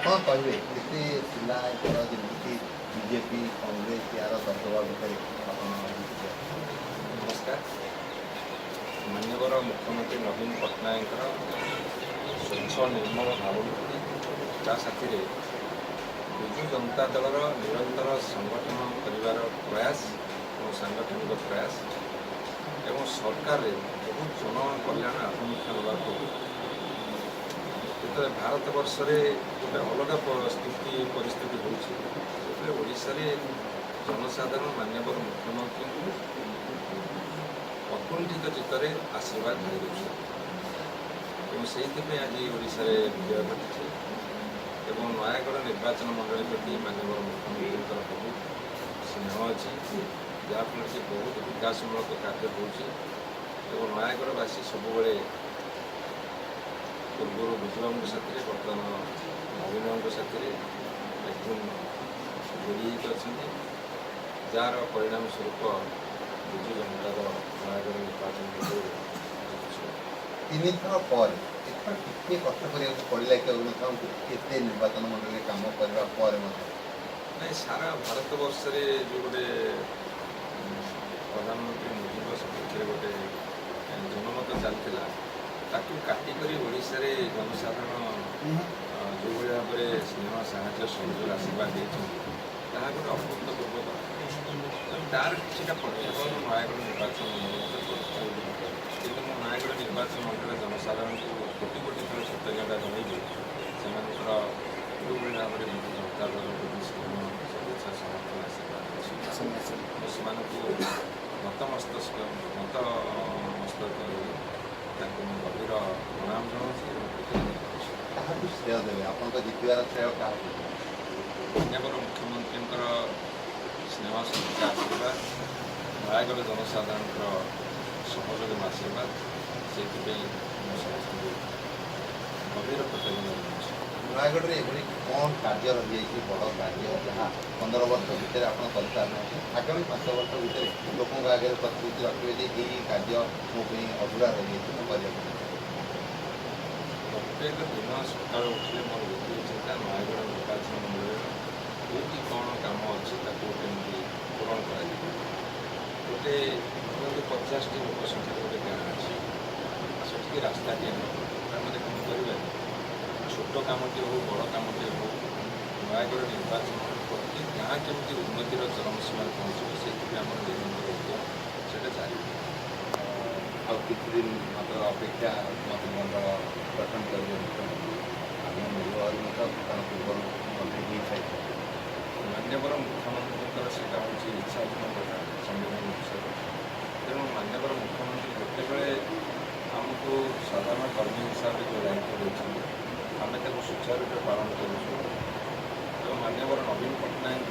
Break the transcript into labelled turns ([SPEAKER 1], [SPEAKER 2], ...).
[SPEAKER 1] कौन कहे केते पिला जमीती बीजेपी कांग्रेस यार दबदबा भितर
[SPEAKER 2] नमस्कार। माननीय मुख्यमंत्री नवीन पट्टनायक स्वच्छ निर्मल भावमूर्ति ता साथी विजु जनता दल निरंतर संगठन कर प्रयास और सांगठनिक प्रयास एवं सरकार बहुत जन कल्याण आभिमुख्य होगा जो भारत वर्ष गोटे अलग परिस्थिति होशा जनसाधारण माननीय मुख्यमंत्री अकुंठित चित्तर आशीर्वाद से आज ओडिशा विजय घटी एवं नयागढ़ निर्वाचन मंडली प्रति माननीय मुख्यमंत्री बहुत स्नेह अच्छी जहाँफल कि बहुत विकासमूलक कार्य हो नयागढ़वासी सब पूर्व विजयबाबू साथी बर्तमान नवीन साथी एकदम जोड़ी अच्छा जार परिणाम स्वरूप विजु जनता दल नयागढ़ निर्वाचन
[SPEAKER 1] तीन थर पर टे कष्ट करा पड़ा कि निर्वाचन मंडल कम करने
[SPEAKER 2] नहीं सारा भारत वर्ष जो गोटे प्रधानमंत्री मोदी सपक्ष गोटे जनमत चलता ताकू काटिक ओडिशा जनसाधारण जो भाव में स्नेह साहय सहयोग आशीर्वाद देते गोटे अभूतपूर्व तार कि पदक्षेप नयागढ़ निर्वाचन मंडल कि नयागढ़ निर्वाचन मंडल जनसाधारण को कोटि कोटि थर कृतज्ञता जनइबी से जो भाव में विजु जनता दल प्रति स्नेह शुभेच्छा समर्थन आशीर्वाद से नतमस्तक गभीर प्रणाम जनाऊँ
[SPEAKER 1] श्रेय देवे आप जितवार श्रेय क्या
[SPEAKER 2] माननीय मुख्यमंत्री स्नेह शुभेच्छा आशीर्वाद नयागढ़ जनसाधारण सहयोग आशीर्वाद से समस्त गभीर कृतज्ञता
[SPEAKER 1] नयागढ़ में कौन कार्य रही बड़ कार्य जहाँ 15 वर्ष भितर आप आगामी 5 वर्ष भितर लोकों आगे प्रतिश्रुति रखिए यही कार्य मोदी अधूरा रही
[SPEAKER 2] प्रत्येक दिन सका उठे मोर गोटे चिंता नयागढ़ निर्वाचन मंडल कोई कौन कम अच्छी केमी पूरण कर गोटे 50 लोक संख्या गोटे गाँ अच्छी से रास्ताटे आम कौन कर छोट कमटे हो बड़ कमटे हो नयागढ़ निर्वाचन प्रति गाँ केमी उन्नतिर चरम सीमा पहुँचो से आम निरंतर उद्यम से चलिए
[SPEAKER 1] आ किसी दिन मात्र अपेक्षा मंत्रिमंडल गठन करेंगे पूर्व
[SPEAKER 2] माननीय मुख्यमंत्री से इच्छाधीन प्रकार संविधान विषय तेणु माननीय मुख्यमंत्री जिते आमको साधारण कर्मी हिसाब से जो दायित्व देते आम सुचारू रूपे पालन करूँ माननीय नवीन पट्टनायक